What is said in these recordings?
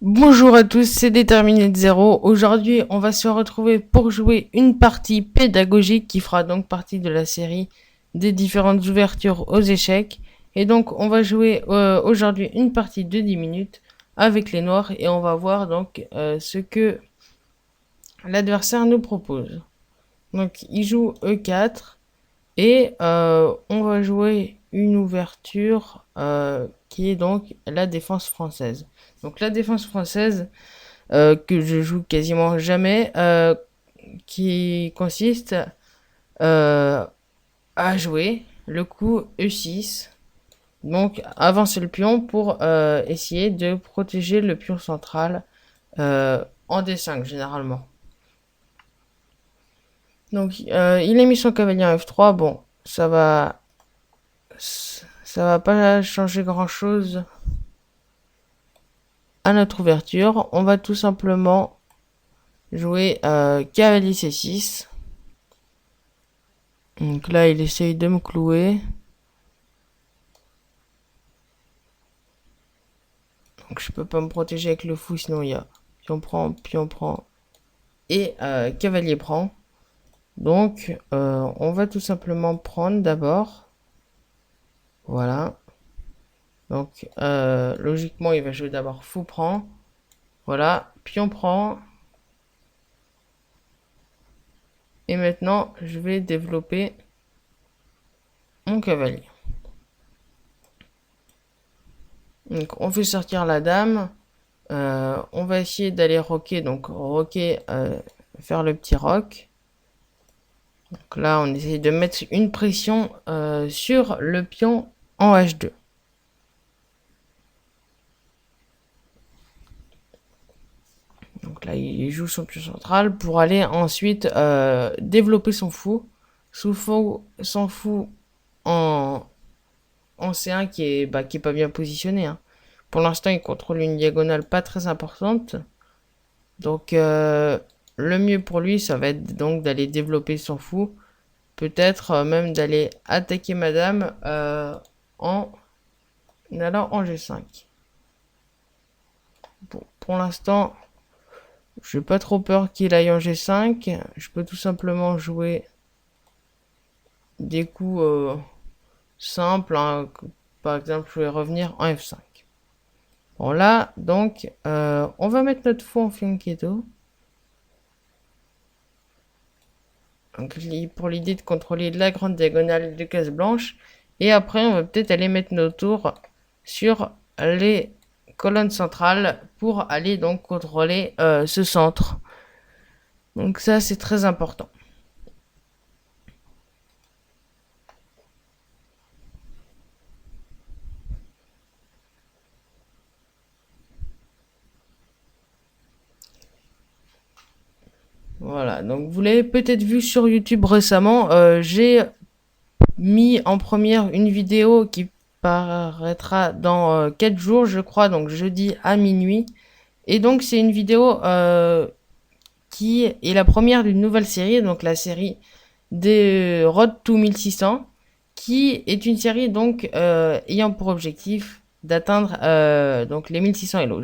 Bonjour à tous, c'est Déterminé de Zéro. Aujourd'hui, on va se retrouver pour jouer une partie pédagogique qui fera donc partie de la série des différentes ouvertures aux échecs. Et donc, on va jouer aujourd'hui une partie de 10 minutes avec les noirs et on va voir donc ce que l'adversaire nous propose. Donc, il joue E4 et on va jouer une ouverture qui est donc la défense française. Donc, la défense française que je joue quasiment jamais, qui consiste euh, à jouer le coup E6. Donc avancer le pion pour essayer de protéger le pion central en D5 généralement. Donc il a mis son cavalier en F3. Bon, ça va pas changer grand chose à notre ouverture. On va tout simplement jouer cavalier C6. Donc là, il essaye de me clouer. Donc je peux pas me protéger avec le fou, sinon il y a pion prend et cavalier prend. Donc on va tout simplement prendre d'abord. Voilà. Donc logiquement, il va jouer d'abord fou prend. Voilà, pion prend. Et maintenant, je vais développer mon cavalier. Donc on fait sortir la dame. On va essayer d'aller roquer. Donc roquer, faire le petit roc. Donc là, on essaie de mettre une pression sur le pion en H2. Donc là, il joue son pion central pour aller ensuite développer son fou. Son fou en C1 qui est pas bien positionné, hein. Pour l'instant, il contrôle une diagonale pas très importante. Donc, le mieux pour lui, ça va être donc d'aller développer son fou. Peut-être même d'aller attaquer madame en allant en G5. Bon, pour l'instant, j'ai pas trop peur qu'il aille en G5. Je peux tout simplement jouer des coups simples, hein. Par exemple, je vais revenir en F5. Bon là, donc, on va mettre notre fou en fianchetto. Donc, pour l'idée de contrôler la grande diagonale de case blanche. Et après, on va peut-être aller mettre nos tours sur les colonnes centrales pour aller donc contrôler ce centre. Donc ça, c'est très important. Voilà, donc vous l'avez peut-être vu sur YouTube récemment, j'ai mis en première une vidéo qui paraîtra dans 4 jours, je crois, donc jeudi à minuit. Et donc c'est une vidéo qui est la première d'une nouvelle série, donc la série de Road to 1600, qui est une série donc ayant pour objectif d'atteindre donc les 1600 Elo.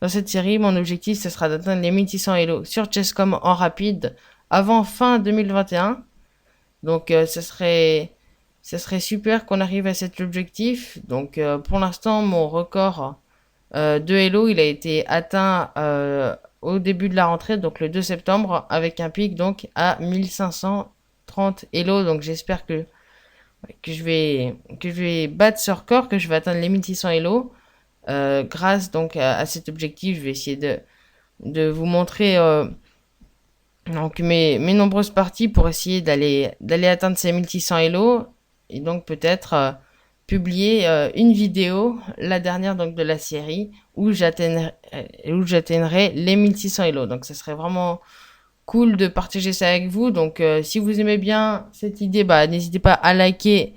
Dans cette série, mon objectif ce sera d'atteindre les 1600 Elo sur Chesscom en rapide avant fin 2021. Donc ça serait super qu'on arrive à cet objectif. Donc pour l'instant, mon record de Elo, il a été atteint au début de la rentrée, donc le 2 septembre, avec un pic donc à 1530 Elo. Donc j'espère que je vais battre ce record, que je vais atteindre les 1600 Elo. Grâce donc à cet objectif, je vais essayer de vous montrer donc mes nombreuses parties pour essayer d'aller atteindre ces 1600 Elo et donc peut-être publier une vidéo, la dernière donc de la série, où j'atteindrai les 1600 Elo. Donc ça serait vraiment cool de partager ça avec vous. Donc si vous aimez bien cette idée, bah n'hésitez pas à liker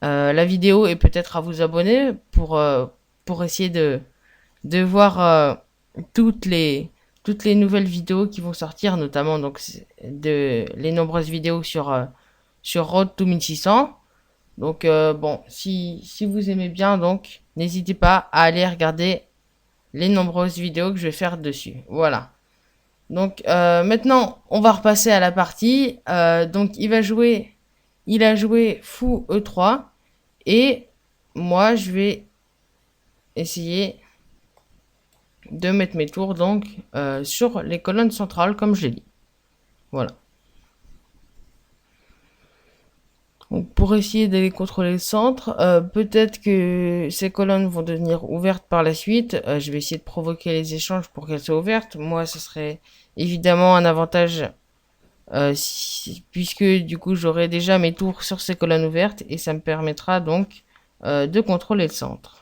la vidéo et peut-être à vous abonner pour essayer de voir toutes les nouvelles vidéos qui vont sortir, notamment donc les nombreuses vidéos sur Road to 1600. Donc bon, si vous aimez bien, donc n'hésitez pas à aller regarder les nombreuses vidéos que je vais faire dessus. Voilà. Donc maintenant, on va repasser à la partie. Donc il a joué fou E3 et moi je vais essayer de mettre mes tours donc sur les colonnes centrales comme je l'ai dit. Voilà. Donc pour essayer d'aller contrôler le centre, peut-être que ces colonnes vont devenir ouvertes par la suite. Je vais essayer de provoquer les échanges pour qu'elles soient ouvertes. Moi, ce serait évidemment un avantage puisque du coup j'aurai déjà mes tours sur ces colonnes ouvertes et ça me permettra donc de contrôler le centre.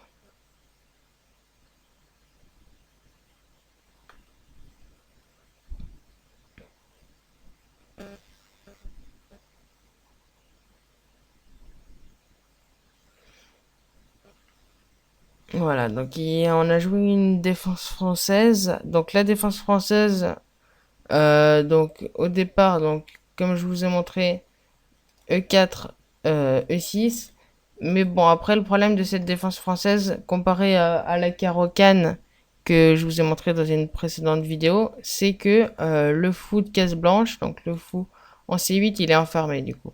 Voilà, donc on a joué une défense française. Donc la défense française, donc au départ, donc comme je vous ai montré, E4, E6. Mais bon, après le problème de cette défense française, comparé à la Caro-Can que je vous ai montré dans une précédente vidéo, c'est que le fou de case blanche, donc le fou en C8, il est enfermé du coup.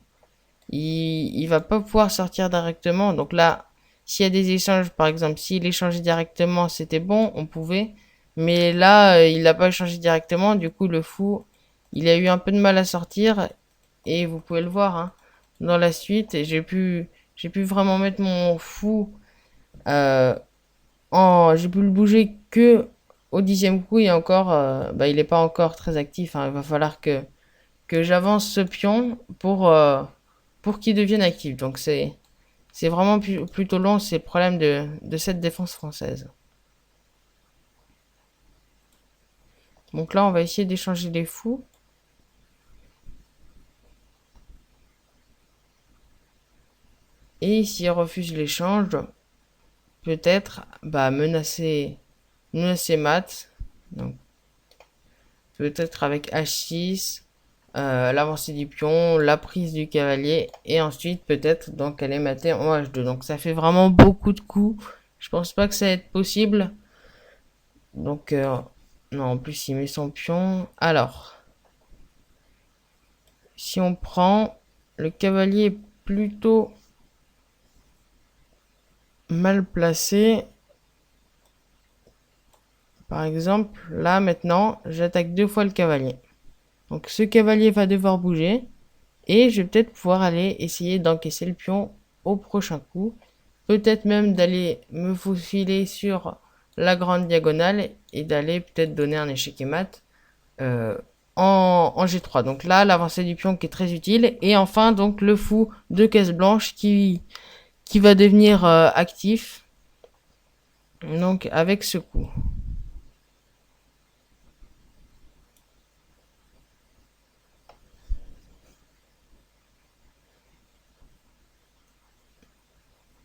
Il va pas pouvoir sortir directement. Donc là, s'il y a des échanges, par exemple, s'il échangeait directement, c'était bon, on pouvait. Mais là, il n'a pas échangé directement. Du coup, le fou, il a eu un peu de mal à sortir. Et vous pouvez le voir hein, dans la suite. Et j'ai pu vraiment mettre mon fou j'ai pu le bouger que au 10e coup. Et encore, il n'est pas encore très actif. Hein. Il va falloir que j'avance ce pion pour qu'il devienne actif. Donc c'est vraiment plutôt long, c'est le problème de cette défense française. Donc là, on va essayer d'échanger les fous. Et s'il refuse l'échange, peut-être menacer mat. Donc peut-être avec H6, l'avancée du pion, la prise du cavalier, et ensuite peut-être donc aller mater en H2. Donc ça fait vraiment beaucoup de coups. Je pense pas que ça va être possible. Donc non, en plus il met son pion. Alors, si on prend le cavalier est plutôt mal placé. Par exemple, là maintenant, j'attaque 2 fois le cavalier. Donc ce cavalier va devoir bouger. Et je vais peut-être pouvoir aller essayer d'encaisser le pion au prochain coup. Peut-être même d'aller me faufiler sur la grande diagonale et d'aller peut-être donner un échec et mat en G3. Donc là, l'avancée du pion qui est très utile. Et enfin, donc le fou de caisse blanche qui va devenir actif. Donc avec ce coup.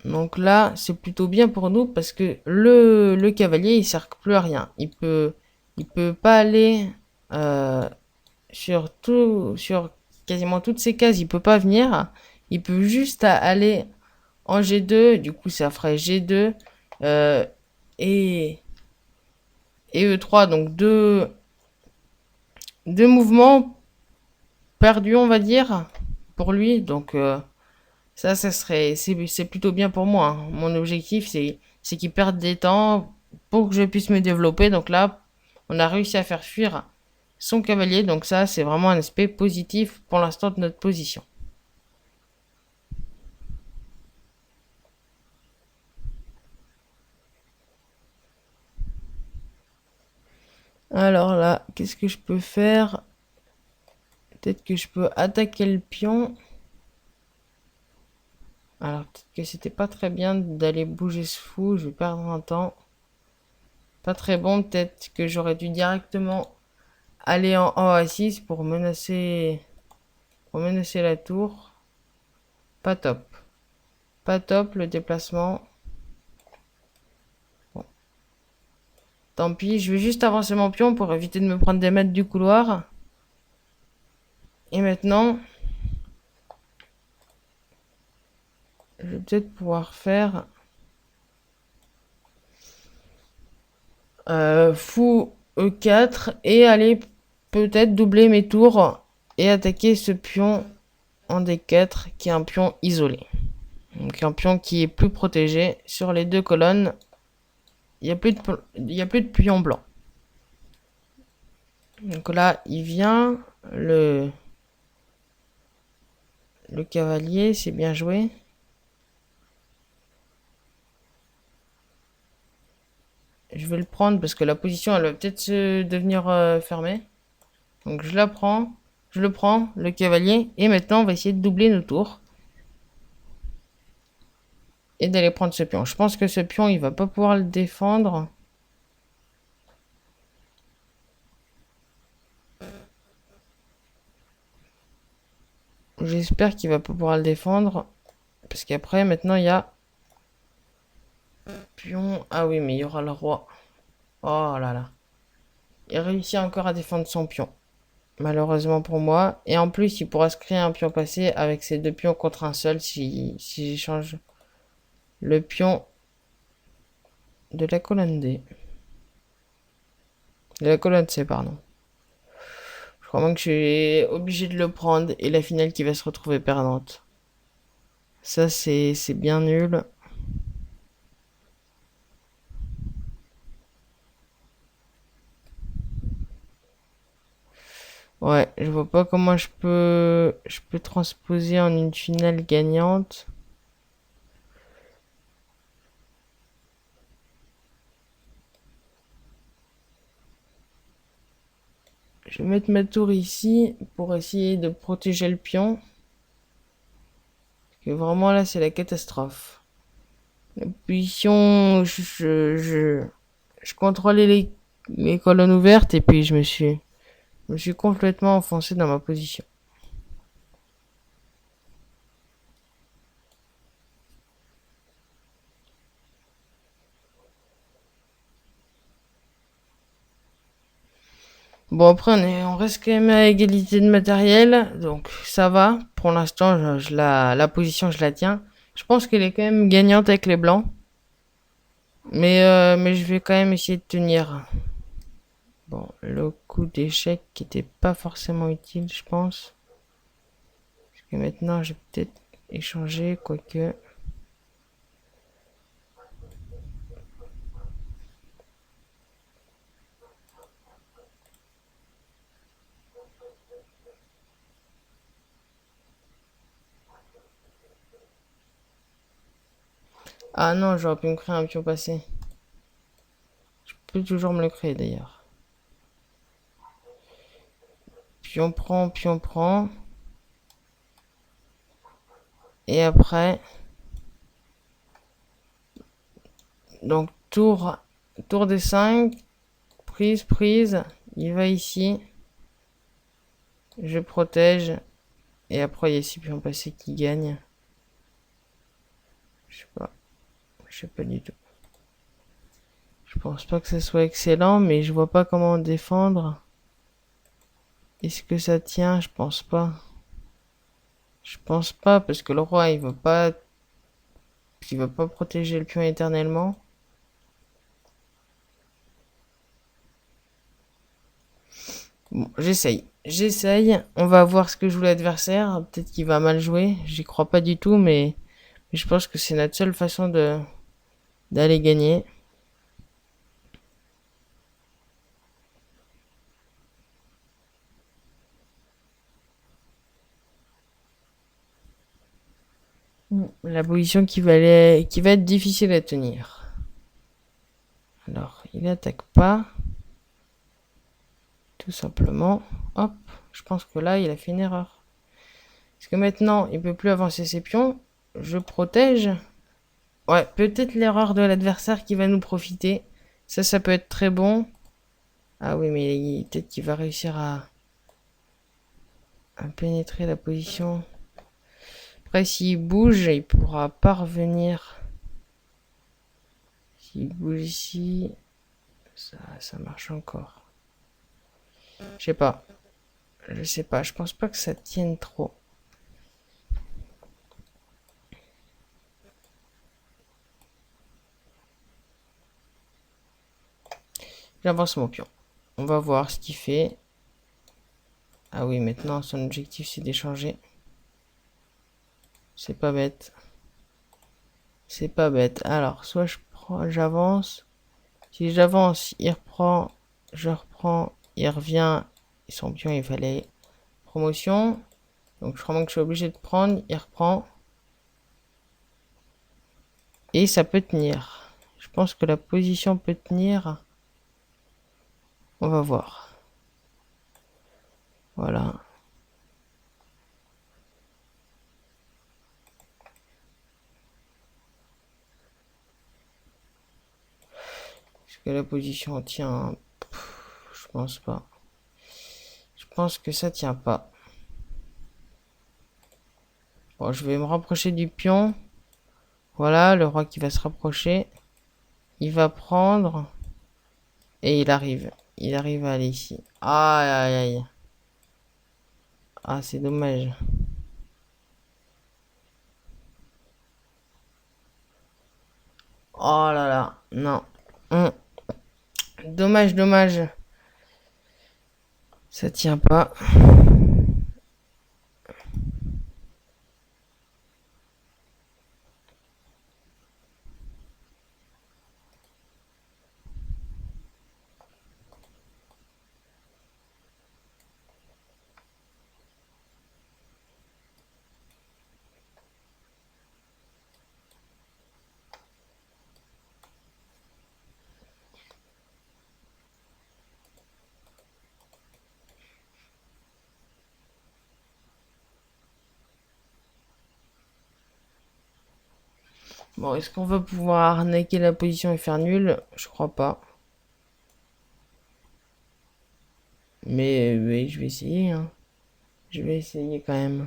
Donc là, c'est plutôt bien pour nous parce que le cavalier, il sert plus à rien. Il peut pas aller euh, sur quasiment toutes ces cases. Il peut pas venir. Il peut juste aller en G2. Du coup, ça ferait G2 euh, et, et E3. Donc deux mouvements perdus, on va dire, pour lui. Donc c'est plutôt bien pour moi. Hein. Mon objectif, c'est qu'il perde des temps pour que je puisse me développer. Donc là, on a réussi à faire fuir son cavalier. Donc ça, c'est vraiment un aspect positif pour l'instant de notre position. Alors là, qu'est-ce que je peux faire? Peut-être que je peux attaquer le pion. Alors peut-être que c'était pas très bien d'aller bouger ce fou. Je vais perdre un temps. Pas très bon. Peut-être que j'aurais dû directement aller en A6 pour menacer la tour. Pas top. Pas top le déplacement. Bon. Tant pis, je vais juste avancer mon pion pour éviter de me prendre des mètres du couloir. Et maintenant, je vais peut-être pouvoir faire Fou E4 et aller peut-être doubler mes tours et attaquer ce pion en D4 qui est un pion isolé. Donc un pion qui est plus protégé. Sur les deux colonnes, il n'y a plus de pion blanc. Donc là, il vient. Le cavalier, c'est bien joué. Je vais le prendre parce que la position, elle va peut-être se devenir fermée. Donc je la prends. Je le prends, le cavalier. Et maintenant, on va essayer de doubler nos tours. Et d'aller prendre ce pion. Je pense que ce pion, il va pas pouvoir le défendre. J'espère qu'il va pas pouvoir le défendre. Parce qu'après, maintenant, il y a... Pion... Ah oui, mais il y aura le roi. Oh là là. Il réussit encore à défendre son pion. Malheureusement pour moi. Et en plus, il pourra se créer un pion passé avec ses deux pions contre un seul si j'échange le pion de la colonne D. De la colonne C, pardon. Je crois même que je suis obligé de le prendre et la finale qui va se retrouver perdante. Ça, c'est bien nul. Ouais, je vois pas comment je peux transposer en une finale gagnante. Je vais mettre ma tour ici pour essayer de protéger le pion. Parce que vraiment là, c'est la catastrophe. La position, je contrôlais les colonnes ouvertes et puis je me suis complètement enfoncé dans ma position. Bon, après, on reste quand même à égalité de matériel, donc ça va. Pour l'instant, la position, je la tiens. Je pense qu'elle est quand même gagnante avec les blancs. Mais je vais quand même essayer de tenir. Bon, le coup d'échec qui était pas forcément utile, je pense. Parce que maintenant, j'ai peut-être échangé, quoique. Ah non, j'aurais pu me créer un pion passé. Je peux toujours me le créer d'ailleurs. Pion prend, pion prend. Et après, donc tour des 5, prise, prise. Il va ici. Je protège. Et après, il y a 6 pions passés qui gagnent. Je sais pas. Je sais pas du tout. Je pense pas que ça soit excellent, mais je vois pas comment défendre. Est-ce que ça tient? Je pense pas. Je pense pas parce que le roi il va pas protéger le pion éternellement. Bon, j'essaye. On va voir ce que joue l'adversaire. Peut-être qu'il va mal jouer. J'y crois pas du tout, mais je pense que c'est notre seule façon d'aller gagner. La position qui va être difficile à tenir. Alors, il attaque pas. Tout simplement. Hop. Je pense que là, il a fait une erreur. Parce que maintenant, il peut plus avancer ses pions. Je protège. Ouais, peut-être l'erreur de l'adversaire qui va nous profiter. Ça peut être très bon. Ah oui, mais peut-être qu'il va réussir à pénétrer la position. Après, s'il bouge, il pourra pas revenir. S'il bouge ici, ça marche encore. Je sais pas. Je sais pas. Je pense pas que ça tienne trop. J'avance mon pion. On va voir ce qu'il fait. Ah oui, maintenant son objectif c'est d'échanger. C'est pas bête. C'est pas bête. Alors, soit je prends, j'avance. Si j'avance, il reprend. Je reprends. Il revient. Et son pion, il fallait promotion. Donc je crois que je suis obligé de prendre. Il reprend. Et ça peut tenir. Je pense que la position peut tenir. On va voir. Voilà. Est-ce que la position tient? Je pense pas. Je pense que ça tient pas. Bon, je vais me rapprocher du pion. Voilà, le roi qui va se rapprocher. Il va prendre. Et il arrive. Il arrive à aller ici. Aïe, aïe, aïe. Ah, c'est dommage. Oh là là. Non. Dommage, dommage. Ça tient pas. Bon, est-ce qu'on va pouvoir arnaquer la position et faire nul? Je crois pas. Mais je vais essayer, hein. Je vais essayer quand même.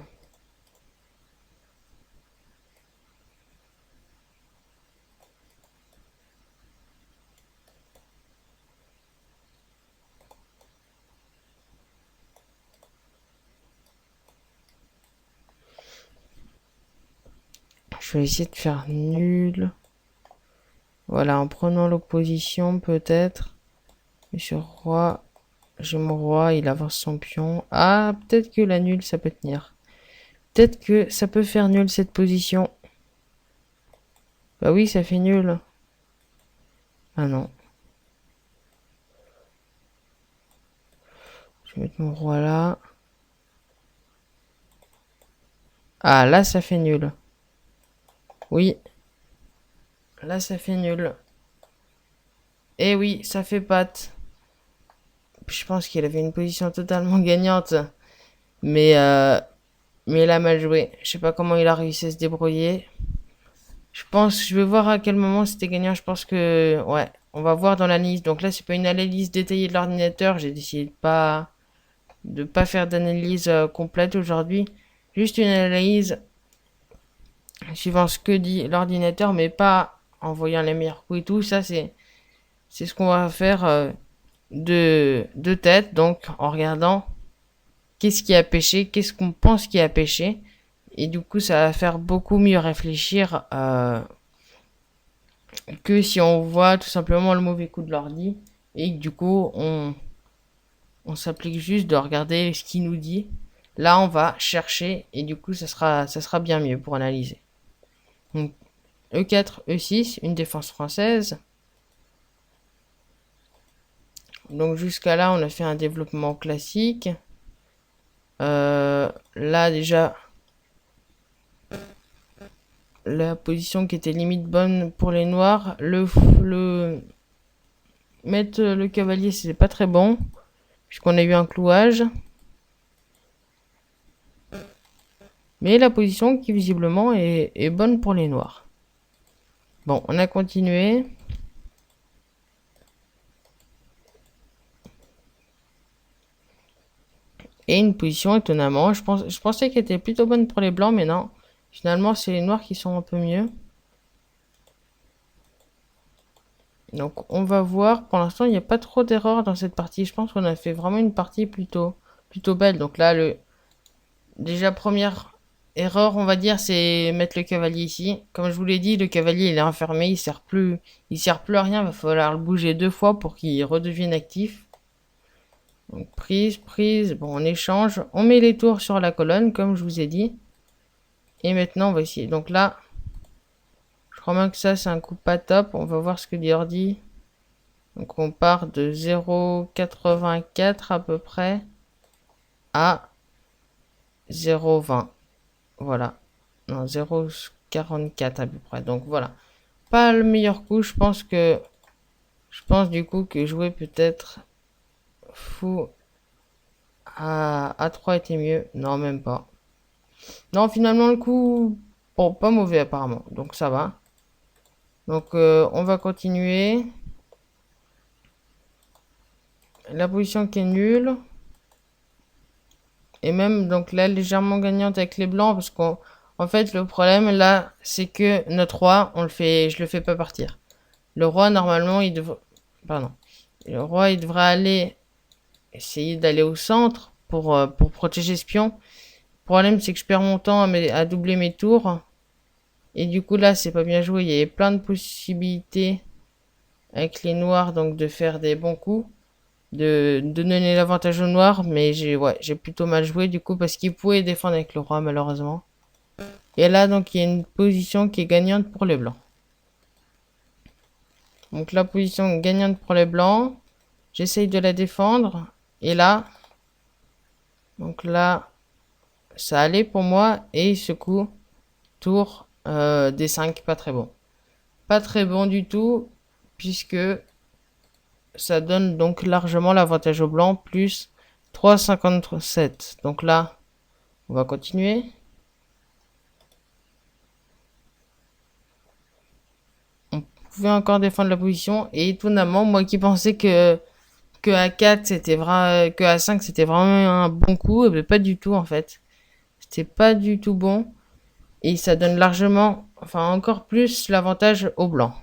Je vais essayer de faire nul. Voilà, en prenant l'opposition peut-être. Monsieur roi, j'ai mon roi, il avance son pion. Ah, peut-être que la nulle, ça peut tenir. Peut-être que ça peut faire nul cette position. Bah oui, ça fait nul. Ah non. Je vais mettre mon roi là. Ah, là, ça fait nul. Oui. Là, ça fait nul. Eh oui, ça fait patte. Je pense qu'il avait une position totalement gagnante. Mais, euh, mais il a mal joué. Je sais pas comment il a réussi à se débrouiller. Je vais voir à quel moment c'était gagnant. Je pense que, ouais, on va voir dans l'analyse. Donc là, c'est pas une analyse détaillée de l'ordinateur. J'ai décidé de pas faire d'analyse complète aujourd'hui. Juste une analyse suivant ce que dit l'ordinateur, mais pas en voyant les meilleurs coups et tout. Ça, c'est ce qu'on va faire de tête. Donc, en regardant qu'est-ce qui a pêché, qu'est-ce qu'on pense qui a pêché. Et du coup, ça va faire beaucoup mieux réfléchir que si on voit tout simplement le mauvais coup de l'ordi. Et du coup, on s'applique juste de regarder ce qu'il nous dit. Là, on va chercher et du coup, ça sera bien mieux pour analyser. Donc, E4, E6, une défense française. Donc jusqu'à là, on a fait un développement classique. Là, déjà, la position qui était limite bonne pour les noirs. Mettre le cavalier, c'est pas très bon, puisqu'on a eu un clouage. Mais la position qui visiblement est bonne pour les noirs. Bon, on a continué. Et une position étonnamment, je pensais qu'elle était plutôt bonne pour les blancs, mais non. Finalement, c'est les noirs qui sont un peu mieux. Donc on va voir. Pour l'instant, il n'y a pas trop d'erreurs dans cette partie. Je pense qu'on a fait vraiment une partie plutôt belle. Donc là, déjà erreur, on va dire, c'est mettre le cavalier ici. Comme je vous l'ai dit, le cavalier il est enfermé, il sert plus à rien. Il va falloir le bouger 2 fois pour qu'il redevienne actif. Donc prise, prise. Bon, on échange. On met les tours sur la colonne, comme je vous ai dit. Et maintenant, on va essayer. Donc là, je crois bien que ça, c'est un coup pas top. On va voir ce que dit dit. Donc on part de 0,84 à peu près à 0,20. Voilà. Non, 0,44 à peu près. Donc voilà. Pas le meilleur coup. Je pense du coup que jouer peut-être fou à A3 était mieux. Non, même pas. Non, finalement le coup, bon, pas mauvais apparemment. Donc ça va. Donc on va continuer. La position qui est nulle. Et même donc là légèrement gagnante avec les blancs parce qu'en fait le problème là c'est que notre roi je le fais pas partir. Le roi normalement il devrait le roi il devrait aller essayer d'aller au centre pour protéger ce pion. Le problème c'est que je perds mon temps à doubler mes tours et du coup là c'est pas bien joué. Il y avait plein de possibilités avec les noirs donc de faire des bons coups. De donner l'avantage au noir, mais j'ai plutôt mal joué du coup parce qu'il pouvait défendre avec le roi malheureusement. Et là donc il y a une position qui est gagnante pour les blancs. Donc la position gagnante pour les blancs, j'essaye de la défendre et là, donc là ça allait pour moi et ce coup tour D5 pas très bon. Pas très bon du tout puisque ça donne donc largement l'avantage au blanc plus 3,57. Donc là, on va continuer. On pouvait encore défendre la position. Et étonnamment, moi qui pensais que A4 c'était vrai, que A5 c'était vraiment un bon coup, mais pas du tout en fait. C'était pas du tout bon. Et ça donne largement, enfin encore plus l'avantage au blanc.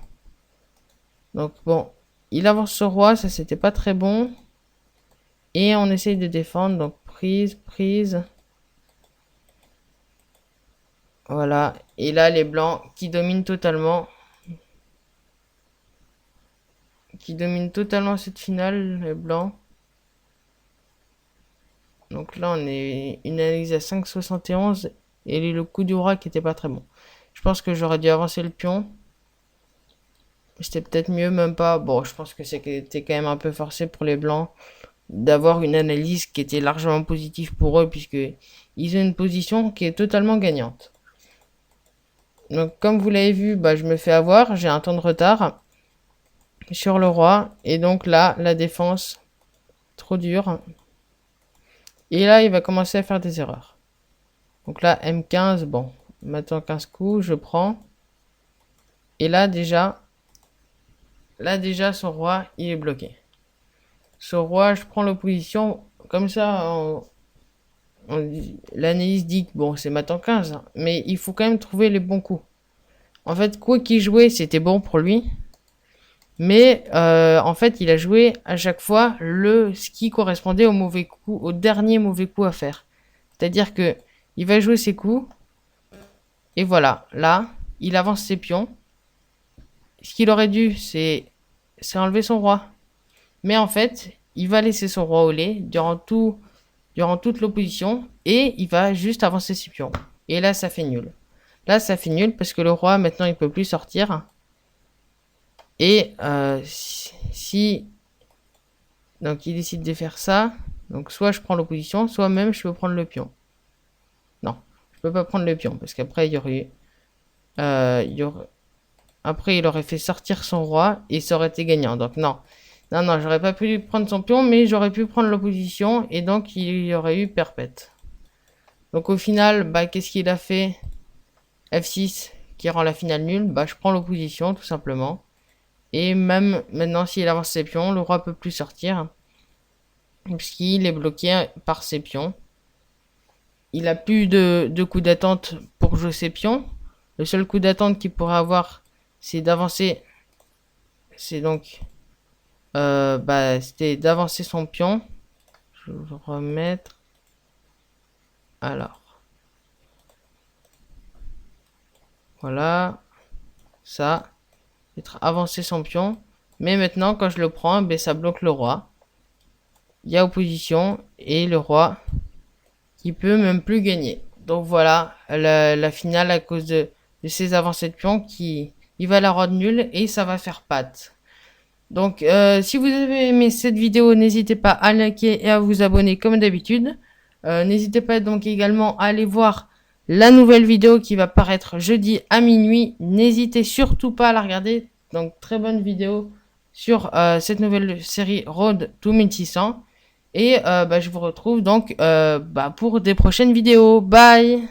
Donc bon, il avance sur roi, ça c'était pas très bon. Et on essaye de défendre, donc prise, prise. Voilà. Et là, les blancs qui dominent totalement. Qui dominent totalement cette finale, les blancs. Donc là, on est une analyse à 5,71. Et le coup du roi qui était pas très bon. Je pense que j'aurais dû avancer le pion. C'était peut-être mieux, même pas. Bon, je pense que c'était quand même un peu forcé pour les blancs d'avoir une analyse qui était largement positive pour eux, puisque ils ont une position qui est totalement gagnante. Donc, comme vous l'avez vu, bah, je me fais avoir. J'ai un temps de retard sur le roi. Et donc là, la défense, trop dure. Et là, il va commencer à faire des erreurs. Donc là, M15, bon, maintenant 15 coups, je prends. Et là déjà, son roi, il est bloqué. Ce roi, je prends l'opposition. Comme ça, l'analyse dit que bon, c'est maintenant 15. Hein, mais il faut quand même trouver les bons coups. En fait, quoi qu'il jouait, c'était bon pour lui. Mais en fait, il a joué à chaque fois ce qui correspondait au mauvais coup, au dernier mauvais coup à faire. C'est-à-dire que il va jouer ses coups. Et voilà, là, il avance ses pions. Ce qu'il aurait dû, c'est enlever son roi. Mais en fait, il va laisser son roi au lait durant toute l'opposition et il va juste avancer ses pions. Et là, ça fait nul. Là, ça fait nul parce que le roi, maintenant, il peut plus sortir. Et si donc il décide de faire ça, donc soit je prends l'opposition, soit même je peux prendre le pion. Non, je peux pas prendre le pion parce qu'après il y aurait après il aurait fait sortir son roi et ça aurait été gagnant. Donc non, non, j'aurais pas pu prendre son pion, mais j'aurais pu prendre l'opposition et donc il y aurait eu perpète. Donc au final, bah qu'est-ce qu'il a fait? F6 qui rend la finale nulle. Bah je prends l'opposition tout simplement. Et même maintenant, s'il avance ses pions, le roi peut plus sortir. Puisqu'il est bloqué par ses pions. Il a plus de coup d'attente pour jouer ses pions. Le seul coup d'attente qu'il pourrait avoir, c'est d'avancer. C'est donc. C'était d'avancer son pion. Je vais le remettre. Alors. Voilà. Ça. Être avancé son pion. Mais maintenant, quand je le prends, ben, ça bloque le roi. Il y a opposition. Et le roi qui peut même plus gagner. Donc voilà, la finale à cause de ces avancées de pion qui il va la rendre nulle et ça va faire patte. Donc si vous avez aimé cette vidéo, n'hésitez pas à liker et à vous abonner comme d'habitude. N'hésitez pas donc également à aller voir la nouvelle vidéo qui va paraître jeudi à minuit. N'hésitez surtout pas à la regarder. Donc très bonne vidéo sur cette nouvelle série Road to 1600. Et je vous retrouve donc pour des prochaines vidéos. Bye!